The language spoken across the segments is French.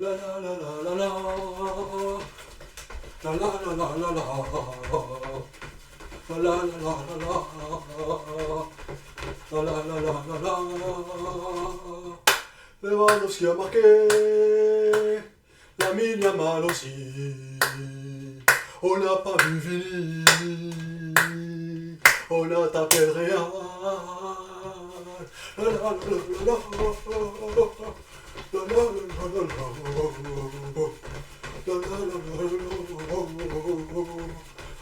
La la la la la la. La la la la la la. La la la la la la. La la la la la la. Lewandowski a marqué. Lamine Yamal aussi. On n'a pas vu Vini. On a tapé le Real. La la la la la. La la la la la. La la la la la.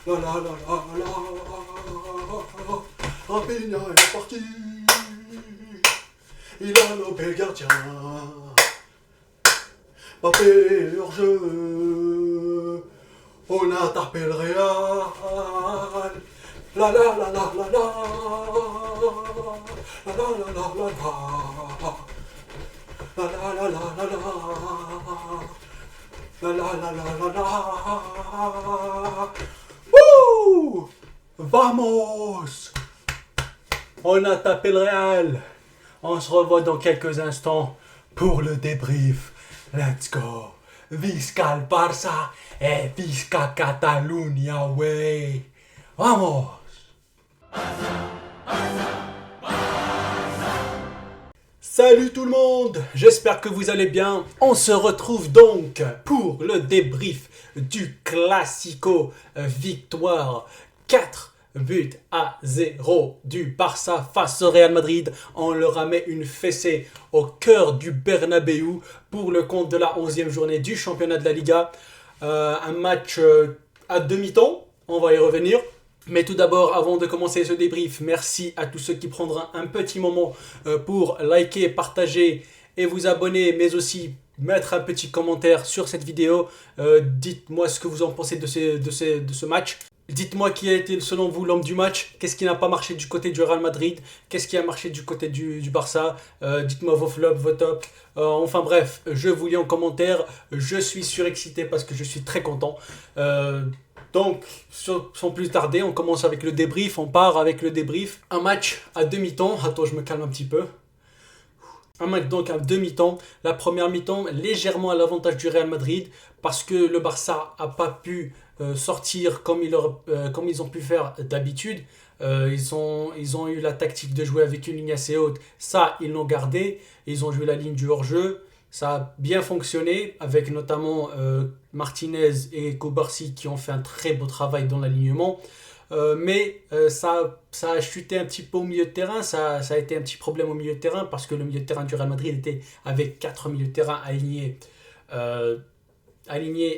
La la la la la. Rafinha est parti. Il a lobé le gardien. Mbappé hors jeu. On a tapé le Real. La la la la la la. La la la la la la. La la la la la la. La la la la la la. Wouh! Vamos! On a tapé le Real. On se revoit dans quelques instants pour le débrief. Let's go! Visca el Barça et Visca Catalunya, way! Vamos! Salut tout le monde, j'espère que vous allez bien. On se retrouve donc pour le débrief du Classico, victoire 4-0 du Barça face au Real Madrid. On leur a mis une fessée au cœur du Bernabéu pour le compte de la 11e journée du championnat de la Liga. Un match à demi-temps, on va y revenir. Mais tout d'abord, avant de commencer ce débrief, merci à tous ceux qui prendront un petit moment pour liker, partager et vous abonner, mais aussi mettre un petit commentaire sur cette vidéo. Dites-moi ce que vous en pensez de ce match. Dites-moi qui a été selon vous l'homme du match. Qu'est-ce qui n'a pas marché du côté du Real Madrid? Qu'est-ce qui a marché du côté du Barça? Dites-moi vos flops, vos tops. Enfin bref, je vous lis en commentaire. Je suis surexcité parce que je suis très content. Donc, sans plus tarder, on commence avec le débrief. On part avec le débrief. Un match à demi-temps. Attends, je me calme un petit peu. Un match donc à demi-temps. La première mi-temps, légèrement à l'avantage du Real Madrid parce que le Barça n'a pas pu sortir comme ils ont pu faire d'habitude. Ils ont eu la tactique de jouer avec une ligne assez haute. Ça, ils l'ont gardé. Ils ont joué la ligne du hors-jeu. Ça a bien fonctionné avec notamment Martinez et Kobarsi qui ont fait un très beau travail dans l'alignement. Mais ça a chuté un petit peu au milieu de terrain. Ça a été un petit problème au milieu de terrain parce que le milieu de terrain du Real Madrid était avec 4 milieux de terrain alignés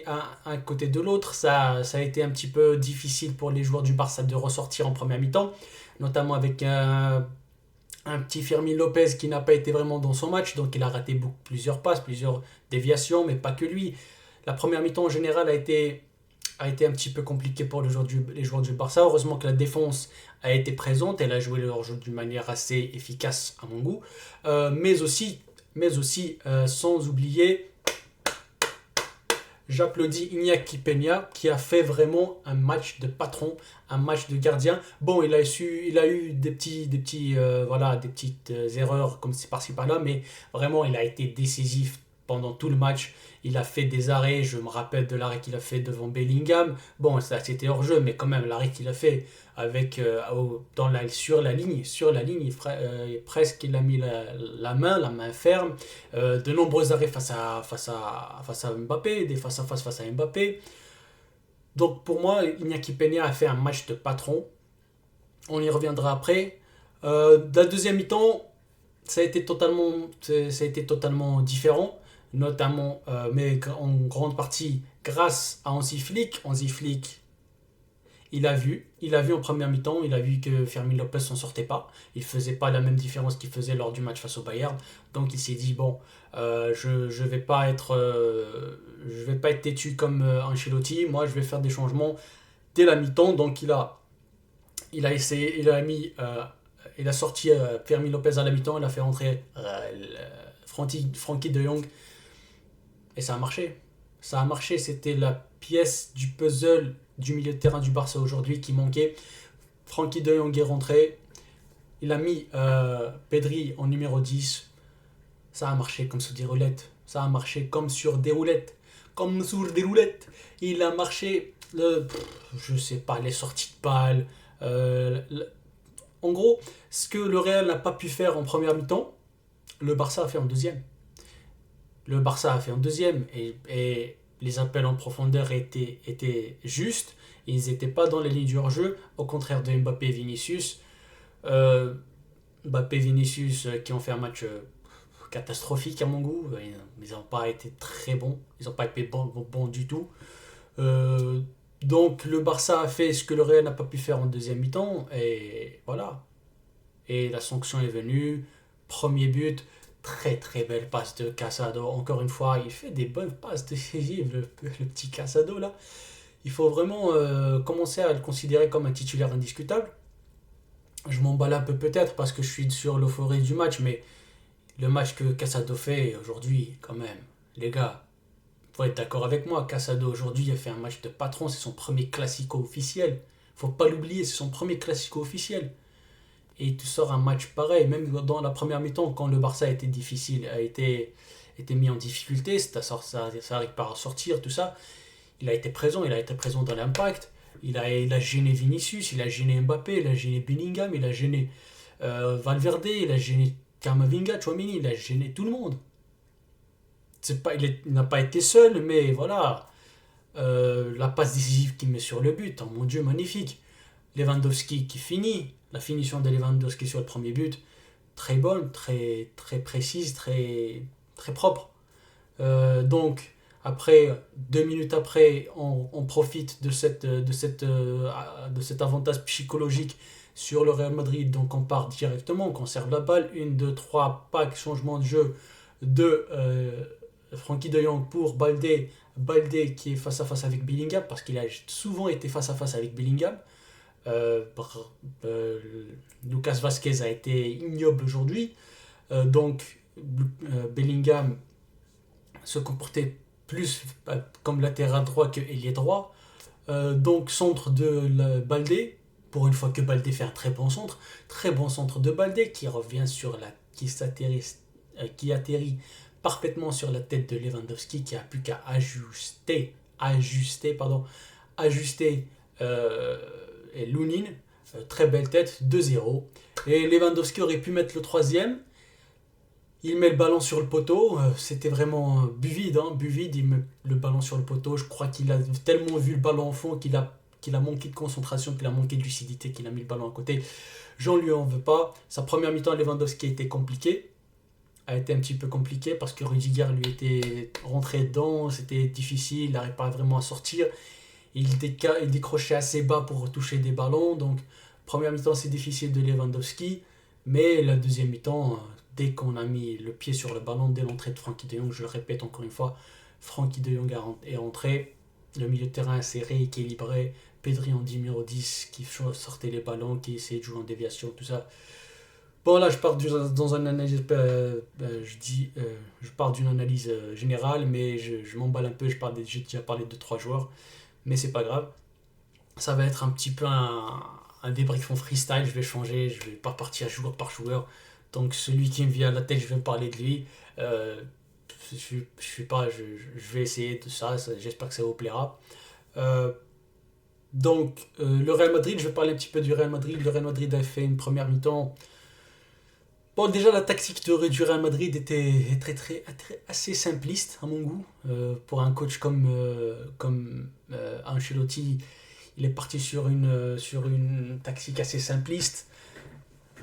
un côté de l'autre. Ça a été un petit peu difficile pour les joueurs du Barça de ressortir en première mi-temps, notamment avec un petit Fermín López qui n'a pas été vraiment dans son match, donc il a raté plusieurs passes, plusieurs déviations, mais pas que lui. La première mi-temps en général a été un petit peu compliquée pour les joueurs du Barça. Heureusement que la défense a été présente, elle a joué leur jeu d'une manière assez efficace à mon goût, mais aussi sans oublier, j'applaudis Iñaki Peña qui a fait vraiment un match de patron, un match de gardien. Bon, il a eu des petites erreurs comme c'est par-ci par-là, mais vraiment il a été décisif pendant tout le match. Il a fait des arrêts, je me rappelle de l'arrêt qu'il a fait devant Bellingham. Bon, ça c'était hors jeu, mais quand même l'arrêt qu'il a fait avec sur la ligne, presque il a mis la main ferme. De nombreux arrêts face à Mbappé, des face à Mbappé. Donc pour moi, Iñaki Peña a fait un match de patron. On y reviendra après. La deuxième mi-temps, ça a été totalement différent, notamment, mais en grande partie grâce à Hansi Flick. Hansi Flick, il a vu en première mi-temps, il a vu que Fermín López s'en sortait pas. Il faisait pas la même différence qu'il faisait lors du match face au Bayern. Donc il s'est dit bon, je vais pas être têtu comme Ancelotti. Moi, je vais faire des changements dès la mi-temps. Donc il a essayé, il a sorti Fermín López à la mi-temps. Il a fait entrer Frenkie de Jong et ça a marché. Ça a marché. C'était la pièce du puzzle du milieu de terrain du Barça aujourd'hui qui manquait. Frenkie de Jong est rentré. Il a mis Pedri en numéro 10. Ça a marché comme sous des roulettes. Ça a marché comme sur des roulettes. Comme sur des roulettes. Il a marché, je sais pas, les sorties de balles. En gros, ce que le Real n'a pas pu faire en première mi-temps, le Barça a fait en deuxième. Le Barça a fait en deuxième et les appels en profondeur étaient justes. Ils n'étaient pas dans les lignes du hors-jeu, au contraire de Mbappé et Vinicius. Euh, Mbappé et Vinicius qui ont fait un match catastrophique à mon goût. Ils n'ont pas été très bons. Ils n'ont pas été bons du tout. Euh, donc le Barça a fait ce que le Real n'a pas pu faire en deuxième mi-temps. Et voilà. Et la sanction est venue. Premier but. Très très belle passe de Casado. Encore une fois, il fait des bonnes passes décisives, le petit Casado là. Il faut vraiment commencer à le considérer comme un titulaire indiscutable. Je m'emballe un peu peut-être parce que je suis sur l'euphorie du match, mais le match que Casado fait aujourd'hui, quand même, les gars, faut être d'accord avec moi. Casado aujourd'hui il a fait un match de patron, c'est son premier classico officiel. Faut pas l'oublier, c'est son premier classico officiel. Et tu sors un match pareil, même dans la première mi-temps, quand le Barça était difficile, était mis en difficulté, ça arrive pas à sortir, tout ça. Il a été présent dans l'impact. Il a gêné Vinicius, il a gêné Mbappé, il a gêné Bellingham, il a gêné Valverde, il a gêné Kamavinga, Chouamini, il a gêné tout le monde. Il n'a pas été seul, mais voilà. La passe décisive qu'il met sur le but, oh mon Dieu, magnifique. Lewandowski qui finit, la finition de Lewandowski sur le premier but, très bonne, très, très précise, très, très propre. Donc, après, 2 minutes après, on profite de cet avantage psychologique sur le Real Madrid. Donc, on part directement, on conserve la balle. 1, 2, 3, pack, changement de jeu de Frankie de Jong pour Baldé. Baldé qui est face à face avec Bellingham, parce qu'il a souvent été face à face avec Bellingham. Euh, euh, Lucas Vasquez a été ignoble aujourd'hui. Bellingham se comportait plus comme latéral droit que ailier droit. Donc centre de Baldé, pour une fois que Baldé fait un très bon centre de Baldé qui revient qui atterrit parfaitement sur la tête de Lewandowski qui a plus qu'à ajuster euh, et Lounine, très belle tête, 2-0. Et Lewandowski aurait pu mettre le troisième. Il met le ballon sur le poteau, c'était vraiment Buvide, il met le ballon sur le poteau, je crois qu'il a tellement vu le ballon au fond qu'il a manqué de concentration, qu'il a manqué de lucidité, qu'il a mis le ballon à côté. J'en lui en veux pas. Sa première mi-temps, Lewandowski a été un petit peu compliqué parce que Rudiger lui était rentré dedans, c'était difficile, il n'arrivait pas vraiment à sortir. Il décrochait assez bas pour toucher des ballons, donc première mi-temps c'est difficile de Lewandowski, mais la deuxième mi-temps, dès qu'on a mis le pied sur le ballon, dès l'entrée de Frankie de Jong, je le répète encore une fois, Frankie de Jong est entré, le milieu de terrain s'est rééquilibré, Pedri en numéro 10 qui sortait les ballons, qui essayait de jouer en déviation, tout ça. Bon là je pars dans une analyse, je pars d'une analyse générale, mais je m'emballe un peu, j'ai déjà parlé de 3 joueurs, mais c'est pas grave. Ça va être un petit peu un débrief en freestyle, je vais changer, je vais pas partir joueur par joueur. Donc celui qui me vient à la tête, je vais me parler de lui. Euh, je suis pas, je vais essayer de j'espère que ça vous plaira. Euh, le Real Madrid, je vais parler un petit peu du Real Madrid. Le Real Madrid a fait une première mi-temps. Bon, déjà la tactique du Real Madrid était assez simpliste à mon goût. Pour un coach comme Ancelotti, il est parti sur une tactique assez simpliste.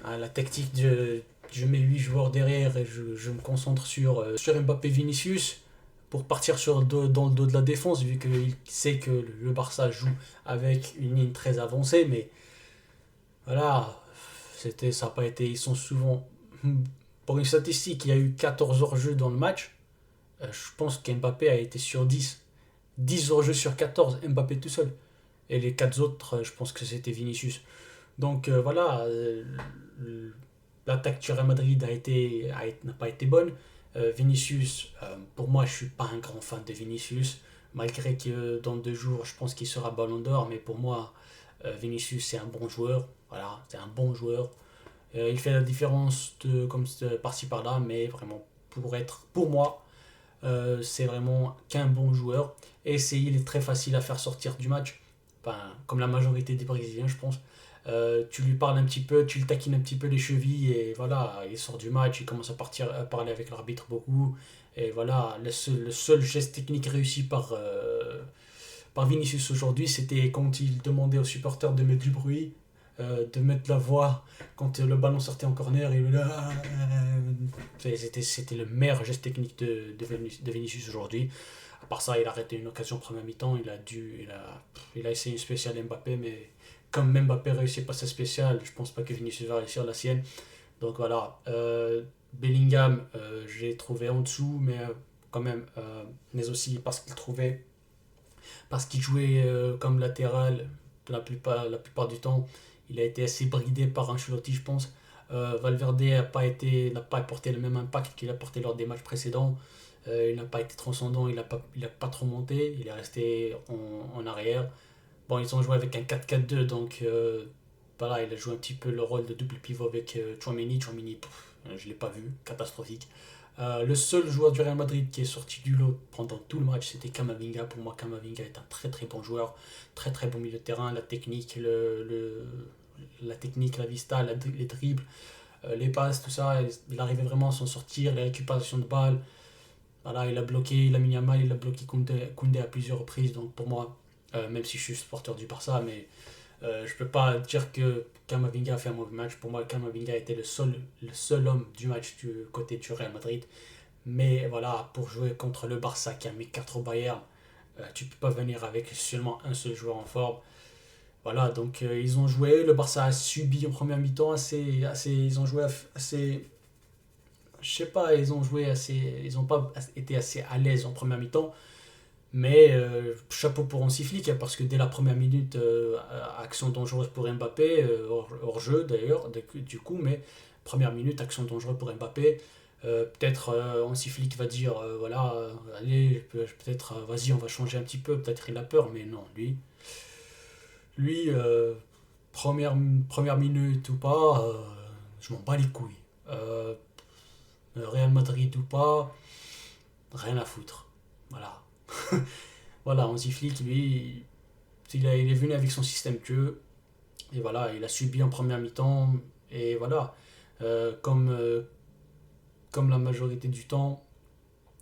La tactique de je mets 8 joueurs derrière et je me concentre sur Mbappé Vinicius pour partir dans le dos de la défense, vu qu'il sait que le Barça joue avec une ligne très avancée. Mais voilà, ça a pas été. Ils sont souvent. Pour une statistique, il y a eu 14 hors-jeux dans le match. Je pense qu'Mbappé a été sur 10. 10 hors-jeux sur 14, Mbappé tout seul. Et les 4 autres, je pense que c'était Vinicius. Donc voilà, l'attaque du Real Madrid n'a pas été bonne. Vinicius, pour moi, je ne suis pas un grand fan de Vinicius. Malgré que dans 2 jours, je pense qu'il sera Ballon d'Or. Mais pour moi, Vinicius, c'est un bon joueur. Voilà, c'est un bon joueur. Il fait la différence comme par-ci par-là. Mais vraiment, pour moi, C'est vraiment qu'un bon joueur. Et il est très facile à faire sortir du match. Enfin, comme la majorité des Brésiliens, je pense. Tu lui parles un petit peu, tu le taquines un petit peu les chevilles et voilà, il sort du match, il commence à parler avec l'arbitre beaucoup. Et voilà, le seul geste technique réussi par Vinicius aujourd'hui, c'était quand il demandait aux supporters de mettre du bruit, de mettre la voix quand le ballon sortait en corner. C'était le meilleur geste technique de Vinicius aujourd'hui. À part ça, il a arrêté une occasion première mi-temps. Il a essayé une spéciale Mbappé, mais comme Mbappé réussit pas sa spéciale, je pense pas que Vinicius va réussir la sienne. Donc voilà, Bellingham, j'ai trouvé en dessous, mais quand même, mais aussi parce qu'il jouait comme latéral la plupart du temps. Il a été assez bridé par Ancelotti, je pense. Valverde n'a pas apporté le même impact qu'il a apporté lors des matchs précédents. Il n'a pas été transcendant, il a pas trop monté, il est resté en arrière. Bon, ils ont joué avec un 4-4-2, donc voilà, il a joué un petit peu le rôle de double pivot avec Tchouaméni. Tchouaméni, je ne l'ai pas vu, catastrophique. Le seul joueur du Real Madrid qui est sorti du lot pendant tout le match, c'était Camavinga. Pour moi, Camavinga est un très très bon joueur, très très bon milieu de terrain. La technique, la vista, les dribbles, les passes, tout ça, il arrivait vraiment à s'en sortir. Les récupérations de balles, voilà, il a bloqué Lamine Yamal, il a bloqué Koundé à plusieurs reprises. Donc pour moi, même si je suis supporter du Barça, mais je peux pas dire que Camavinga a fait un mauvais match. Pour moi, Camavinga était le seul homme du match du côté du Real Madrid. Mais voilà, pour jouer contre le Barça qui a mis 4 au Bayern, tu peux pas venir avec seulement un seul joueur en forme. Voilà, donc ils ont joué. Le Barça a subi en première mi-temps ils ont joué assez. Je sais pas, ils ont joué assez. Ils ont pas été assez à l'aise en première mi-temps. Mais chapeau pour Hansi Flick, hein, parce que dès la première minute, action dangereuse pour Mbappé, hors-jeu d'ailleurs, du coup, mais première minute, action dangereuse pour Mbappé. Peut-être Hansi Flick va dire, voilà, allez, peut-être, vas-y, on va changer un petit peu, peut-être il a peur, mais non, lui première minute ou pas, je m'en bats les couilles. Euh, Real Madrid ou pas, rien à foutre. Voilà. Voilà, Hansi Flick, lui, il est venu avec son système de jeu. Et voilà, il a subi en première mi-temps. Et voilà, comme la majorité du temps,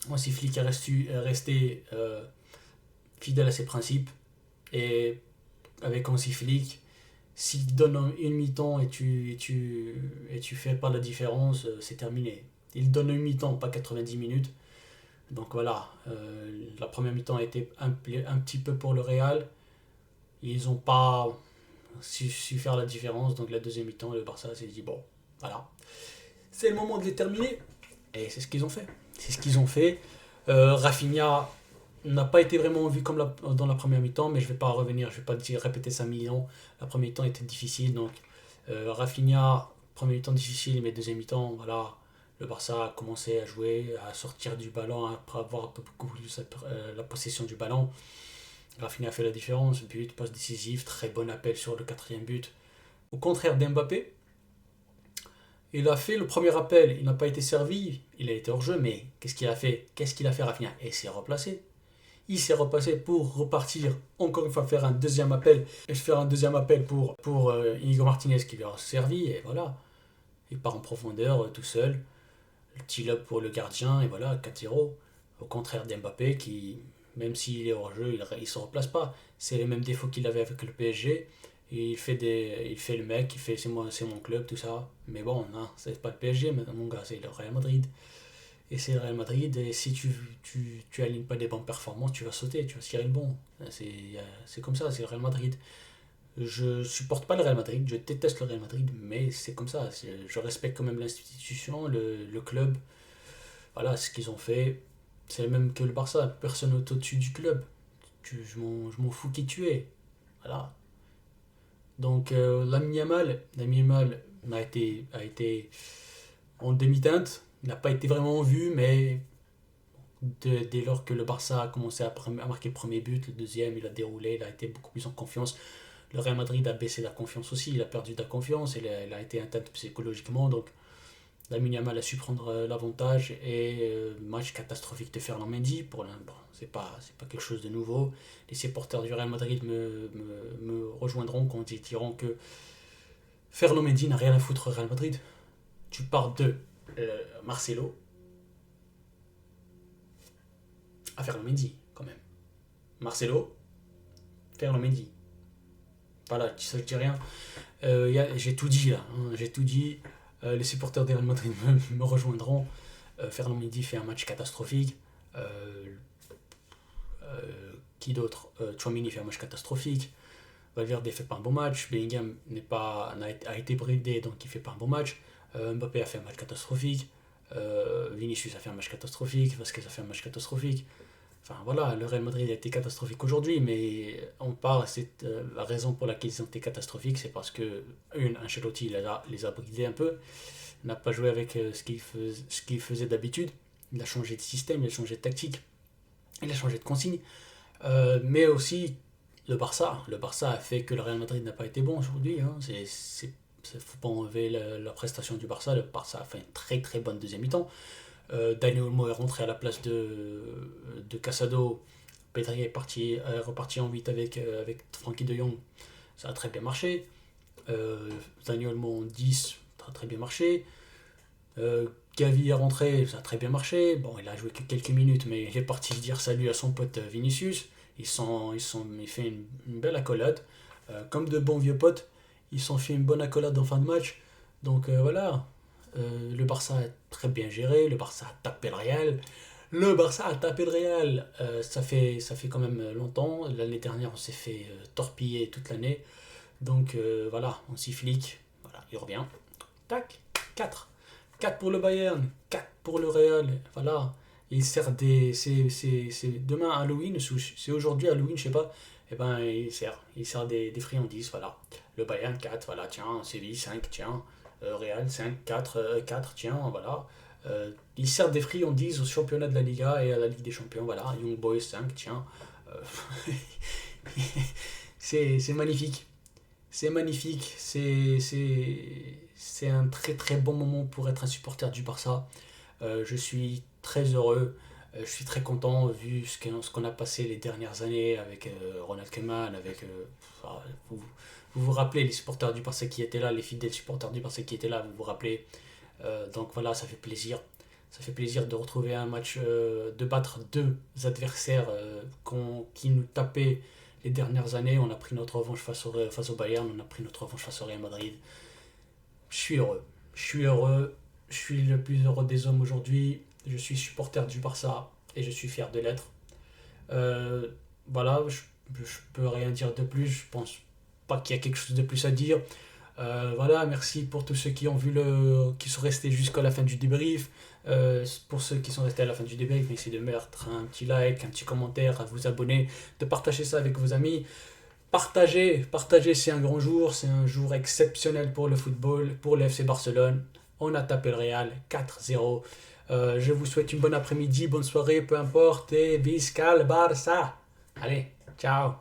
Hansi Flick est resté fidèle à ses principes. Et avec Hansi Flick, s'il donne une mi-temps et tu fais pas la différence, c'est terminé. Il donne une mi-temps, pas 90 minutes. Donc voilà, la première mi-temps a été un petit peu pour le Real. Ils n'ont pas su faire la différence. Donc la deuxième mi-temps, le Barça s'est dit, bon, voilà, c'est le moment de les terminer. Et c'est ce qu'ils ont fait. C'est ce qu'ils ont fait. Rafinha n'a pas été vraiment vu comme dans la première mi-temps, mais je ne vais pas revenir, je ne vais pas répéter ça 1 000 ans. La première mi-temps était difficile. Donc Rafinha, première mi-temps difficile, mais deuxième mi-temps, voilà. Le Barça a commencé à jouer, à sortir du ballon après avoir beaucoup plus la possession du ballon. Rafinha a fait la différence, but, passe décisif, très bon appel sur le quatrième but. Au contraire d'Mbappé, il a fait le premier appel, il n'a pas été servi, il a été hors jeu, mais qu'est-ce qu'il a fait? Qu'est-ce qu'il a fait Rafinha? Et il s'est replacé. Il s'est replacé pour repartir, encore une fois, faire un deuxième appel, et faire un deuxième appel pour Inigo Martinez qui lui a servi, et voilà. Il part en profondeur tout seul, le petit lob pour le gardien, et voilà, 4-0. Au contraire d'Mbappé qui, même s'il est hors jeu, il ne se replace pas. C'est les mêmes défauts qu'il avait avec le PSG. Il fait le mec, c'est mon club, tout ça. Mais bon, non, c'est pas le PSG, mon gars, c'est le Real Madrid. Et c'est le Real Madrid, et si tu alignes pas des bonnes performances, tu vas sauter, tu vas cirer le bon. C'est comme ça, c'est le Real Madrid. Je supporte pas le Real Madrid, je déteste le Real Madrid, mais c'est comme ça. Je respecte quand même l'institution, le club. Voilà, ce qu'ils ont fait. C'est le même que le Barça, personne n'est au-dessus du club. Je m'en fous qui tu es. Voilà. Donc, Lamine Yamal a été en demi-teinte. Il n'a pas été vraiment vu, mais dès lors que le Barça a commencé à marquer le premier but, le deuxième, il a déroulé, il a été beaucoup plus en confiance. Le Real Madrid a baissé la confiance aussi, il a perdu de la confiance, il a été atteint psychologiquement. Donc, Lamine Yamal a su prendre l'avantage et match catastrophique de Ferland Mendy. Bon, c'est pas quelque chose de nouveau. Les supporters du Real Madrid me rejoindront quand ils diront que Ferland Mendy n'a rien à foutre au Real Madrid. Tu pars de Marcelo à Ferland Mendy quand même. Marcelo, Ferland Mendy. Voilà, ça je dis rien. J'ai tout dit là, hein, j'ai tout dit. Les supporters du Real Madrid me rejoindront. Ferland Mendy fait un match catastrophique. Euh, qui d'autre Tchouaméni fait un match catastrophique. Valverde fait pas un bon match. Bellingham a été bridé, donc il fait pas un bon match. Mbappé a fait un match catastrophique. Vinicius a fait un match catastrophique. Vasquez a fait un match catastrophique. Enfin voilà, le Real Madrid a été catastrophique aujourd'hui, mais c'est la raison pour laquelle ils ont été catastrophiques, c'est parce que Ancelotti les a bridés un peu, il n'a pas joué avec ce qu'il faisait d'habitude, il a changé de système, il a changé de tactique, il a changé de consigne, mais aussi le Barça a fait que le Real Madrid n'a pas été bon aujourd'hui, hein. Faut pas enlever la prestation du Barça, le Barça a fait une très très bonne deuxième mi-temps. Daniel Olmo est rentré à la place de Casado. Pedri est reparti en 8 avec Frankie de Jong. Ça a très bien marché. Daniel Olmo en 10, ça a très bien marché. Gavi est rentré, ça a très bien marché. Bon, il a joué que quelques minutes, mais il est parti dire salut à son pote Vinicius. Il fait une belle accolade. Comme de bons vieux potes, ils s'ont fait une bonne accolade en fin de match. Donc voilà, le Barça a très bien géré, le Barça a tapé le Real. Le Barça a tapé le Real. Ça fait quand même longtemps. L'année dernière, on s'est fait torpiller toute l'année. Donc voilà, on s'y flique. Voilà, il revient. Tac, 4. 4 pour le Bayern, 4 pour le Real. Voilà. Il sert c'est demain Halloween, c'est aujourd'hui Halloween, je sais pas. Et ben il sert des friandises, voilà. Le Bayern 4, voilà, tiens, Séville 5, tiens. Real 5, 4, 4, tiens, voilà. Il sert des friandises au championnat de la Liga et à la Ligue des Champions, voilà. Young Boys 5, tiens. C'est magnifique. C'est magnifique. C'est un très très bon moment pour être un supporter du Barça. Je suis très heureux. Je suis très content vu ce qu'on a passé les dernières années avec Ronald Koeman, vous, vous rappelez les supporters du Barça qui étaient là, les fidèles supporters du Barça qui étaient là, vous vous rappelez. Donc voilà, ça fait plaisir. Ça fait plaisir de retrouver un match, de battre deux adversaires qui nous tapaient les dernières années. On a pris notre revanche face au Bayern, on a pris notre revanche face au Real Madrid. Je suis heureux. Je suis heureux. Je suis le plus heureux des hommes aujourd'hui. Je suis supporter du Barça et je suis fier de l'être. Euh, voilà, je peux rien dire de plus. Je pense pas qu'il y a quelque chose de plus à dire. Voilà, merci pour tous ceux qui sont restés jusqu'à la fin du débrief. Pour ceux qui sont restés à la fin du débrief, merci de mettre un petit like, un petit commentaire, à vous abonner, de partager ça avec vos amis. Partagez, c'est un grand jour, c'est un jour exceptionnel pour le football, pour le FC Barcelone. On a tapé le Real 4-0. Je vous souhaite une bonne après-midi, bonne soirée, peu importe, et visca le Barça. Allez, ciao.